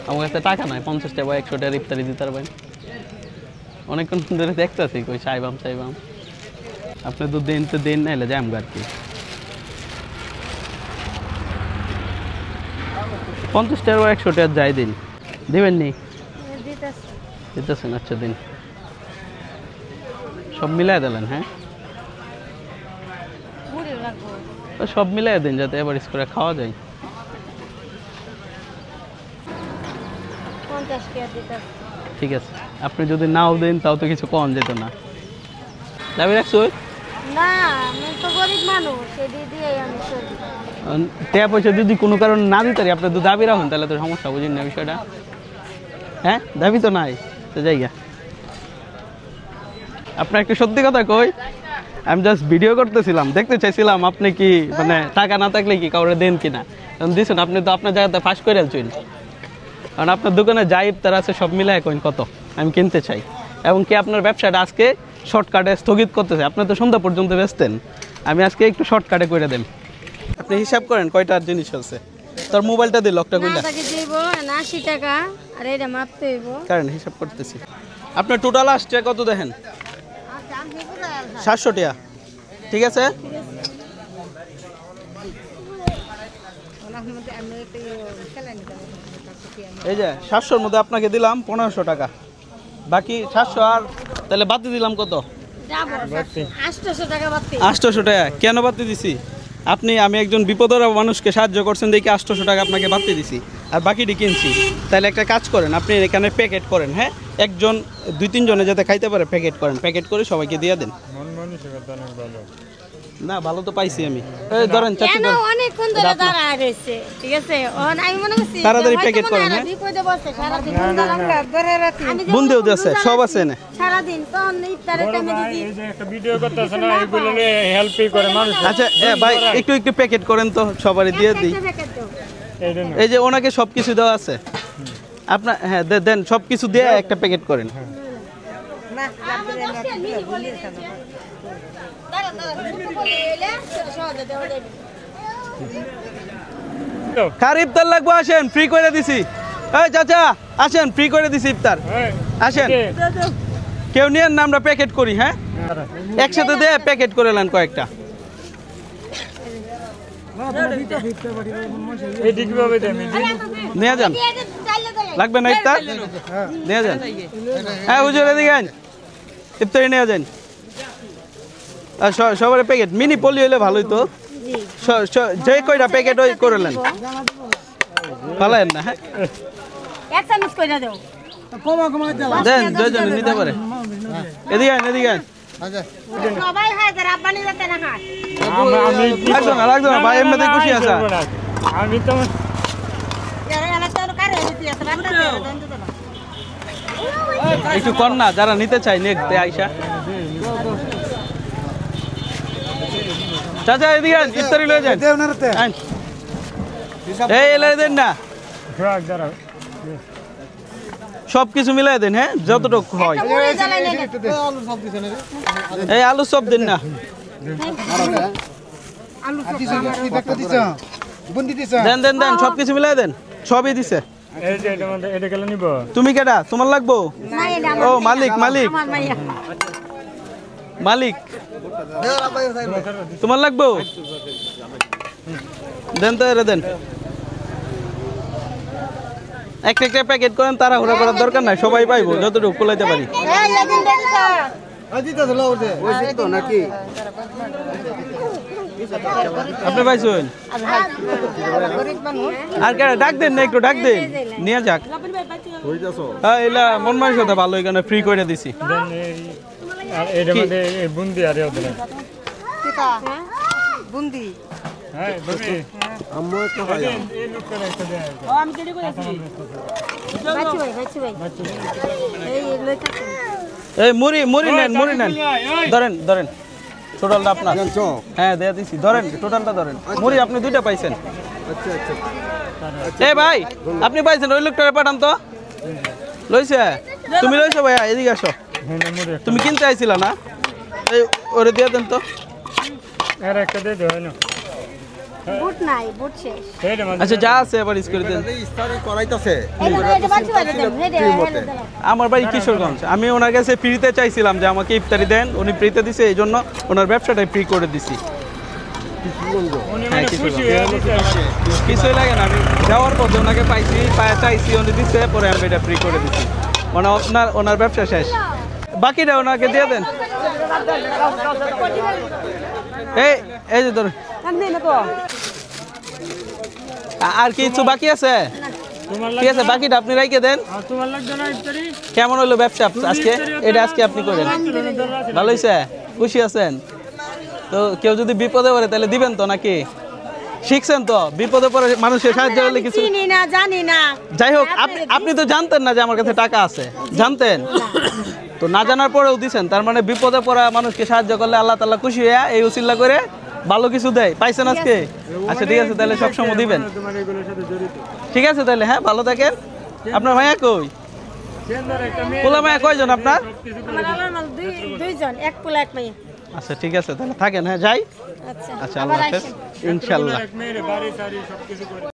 আমার কাছে টাকা নাই, 50 টাকা 100 টাকা ইফতারি দিতে পারবেন? অনেকক্ষণ ধরে দেখতেছি কই চাইবাম। আপনি তো দেন নাইলে যাই আর কি। 50 টাকা 100 টাকা যাই দিন, দিবেন নি? দিতেছেন, আচ্ছা দিন। সব মিলাই দিলেন? হ্যাঁ, সব মিলাই দিন যাতে এভারেজ করে খাওয়া যায়। 50 টাকা দিতেছি। ঠিক আছে, আপনি যদি নাও দেন তাও তো কিছু কম যেত না। দাবি রাখছো? না, আমি তো গরিব মানুষ, সেদিক দিয়ে আমি চলি। টাকা পয়সা যদি কোনো কারণে না দিতে পারি, আপনি তো দাবি রাখুন, তাহলে তো সমস্যা, বুঝেন না বিষয়টা? হ্যাঁ, দাবি তো নাই তো জায়গা। আপনার একটু সত্যি কথা কই, আমি জাস্ট ভিডিও করতেছিলাম, দেখতে চাইছিলাম আপনি কি মানে টাকা না থাকলে কি কাউরে দেন কিনা। কারণ দিচ্ছেন আপনি তো আপনার জায়গাতে ফাঁস করে আলছেন, কারণ আপনার দোকানে যা ইফতার আছে সব মিলাই কইন কত আমি কিনতে চাই, এবং কি আপনার ব্যবসাটা আজকে শর্টকাটে স্থগিত করতে চাই। আপনি তো সন্ধ্যা পর্যন্ত বেচতেন, আমি আজকে একটু শর্টকাটে করে দেন। আপনি হিসাব করেন কয়টার জিনিস আছে। তোর মোবাইলটা দিয়ে লকটা কইলা 80 টাকা, আর এটা মাপতে হইব। কারণ হিসাব করতেছি। আপনার টোটাল আসছে কত দেখেন? 700 টাকা। ঠিক আছে, এই যে 700-র মধ্যে আপনাকে দিলাম 1500 টাকা, বাকি 700 আর তাহলে বাতি দিলাম কত? 800 টাকা বাতি। 800 টাকা কেন বাতি দিছি? আমি একজন বিপদরা মানুষকে সাহায্য করছেন দেখি 800 টাকা আপনাকে বাতি দিছি, আর বাকিটি কিনছি। তাহলে একটা কাজ করেন, আপনি এখানে প্যাকেট করেন। হ্যাঁ, একজন 2-3 জনে যাতে খাইতে পারে প্যাকেট করেন, প্যাকেট করে সবাইকে দিয়ে দেন। না, ভালো তো পাইছি আমি। এই ধরেন চাচি, কেন অনেকক্ষণ ধরে দাঁড়ায় রইছে? ঠিক আছে, আমি মনে করছি তাড়াতাড়ি প্যাকেট করেন। হ্যাঁ, বিপদে বসে সারা দিন ধরে রাখি। বুন্দেও আছে, সব আছে না সারা দিন তখন ইফতারের টাইমে দিদি এই যে একটা ভিডিও করতেছ না, এগুলো হেল্পই করে মানুষ। আচ্ছা ভাই, একটু প্যাকেট করেন তো, সবারই দিয়ে দিই। এই যে ওনাকে সব কিছু দেওয়া আছে আপনার। হ্যাঁ দেন, সব কিছু দিয়ে একটা প্যাকেট করেন। কার ইফতার লাগবে আসেন, ফ্রি করে দিছি। এই চাচা আসেন, ফ্রি করে দিছি ইফতার, আসেন। কেউ নিয়েন না, আমরা প্যাকেট করি। হ্যাঁ, একসাথে দিয়ে প্যাকেট করে নেন কয়েকটা। নিয়ে যান, লাগবে না ইফতার? নিয়ে যান। হ্যাঁ হুজুর, এদিকে আইন, ইফতারি নিয়ে যান। সবার প্যাকেট মিনি পলি হইলে ভালোই তো। যে কয়টা প্যাকেট ওই করলেন পালায়েন না। হ্যাঁ, এক চামচ কইরা দাও। দেন, দুইজনে নিতে পারে। এদিকে আইন, এদিকে আইন। সবাই হয় যারা আব্বানি যাতে না খায়। লাগতো না ভাই, এমনিতে খুশি আছে। আমি তো একটু কর না, যারা নিতে চাই নেক্সট আইসা। চাচা এদিকে আইন, ইফতারি লয়ে যান। আইন, এই এলাই দেন না, সব কিছু মিলাই দেন। হ্যাঁ, যতটুকু হয়। এই আলু সব দেন না, দেন সব কিছু মিলাই দেন, সবই দিছে। তুমি কেডা? তোমার লাগবো? ও মালিক তোমার লাগবো? দেন তো, এরা দেন। একটা প্যাকেট করেন, তারা হুড়া করার দরকার নাই, সবাই পাইবো যতটুকু কুলাইতে পারি। আপনি পাইছেন? আর কেডা? ডাক দেন না, একটু ডাক দেন, নিয়ে যাক। হ্যাঁ, এলা মন মানসিকতা ভালো, এখানে ফ্রি করে দিছি। বুন্দি আর বুন্দি এই মুড়ি নেন, ধরেন টোটালটা আপনার। হ্যাঁ দিয়ে দিছি, ধরেন টোটালটা ধরেন। মুড়ি আপনি 2টা পাইছেন। এই ভাই, আপনি পাইছেন, ওই লোকটা পাঠান তো। লইছে? তুমি লইছো ভাইয়া, এদিকে আসো। তুমি কিনতে আইছিলা না? এই ওরে দিয়ে দেন তো। বুট নাই, বুট শেষ। সেইটা মানে আচ্ছা যা আছে এবার ইউজ করে দেন। ইফতারি করাইতাছে এটা বাচ্চা বাড়ি দেন, এটা দাও। আমার বাড়ি কিশোরগঞ্জ। আমি ওনার কাছে ফ্রিতে চাইছিলাম যে আমাকে ইফতারি দেন, উনি ফ্রিতে দিছে, এই জন্য ওনার ব্যবসাটাই ফ্রি করে দিছি। উনি হ্যাঁ, মানে কিছু খুশি না। হয়ে দিছে। কিছুই লাগে না, আমি যাওয়ার পথে ওনাকে পাইছি, পায়ে চাইছি, উনি দিচ্ছে, পরে আমি এটা ফ্রি করে দিছি। মানে ওনার ব্যবসা শেষ। বাকিটা ওনাকে দিয়ে দেন। এই যে ধরুন। আর কিছু বাকি আছে? তোমার ঠিক আছে, বাকিটা আপনি রাইখে দেন। আর তোমার লাগবে না ইফতারি? কেমন হলো ব্যবসা আজকে? এটা আজকে আপনি করেন, ভালো হয়েছে? খুশি আছেন তো? কেউ যদি বিপদে পড়ে তাহলে দিবেন তো নাকি? শিখছেন তো, বিপদে পড়ে মানুষের সাহায্য করলে কিছু। চিনি না, জানি না। যাই হোক, আপনি তো জানতেন না যে আমার কাছে টাকা আছে, জানতেন তো? না জানার পরেও দিছেন, তার মানে বিপদে পড়া মানুষকে সাহায্য করলে আল্লাহ তাআলা খুশি হয়ে এই উসিলা করে ভালো কিছু দেয়। পাইছেন আজকে? আচ্ছা ঠিক আছে, তাহলে সবসময় দিবেন। তোমার এগুলোর সাথে জড়িত। ঠিক আছে তাহলে, হ্যাঁ ভালো থাকেন। আপনার মায়া কই? সুন্দর একটা মেয়ে। পোলা মায়া কয়জন আপনার? আমার আলার দুইজন, এক পোলা এক মেয়ে। আচ্ছা ঠিক আছে, তাহলে থাকেন, হ্যাঁ যাই। আচ্ছা, আচ্ছা আবার আল্লাহ হাফেজ, আসেন। ইনশাল্লাহ। এক মেয়ের বাড়ি সারি সবকিছু করে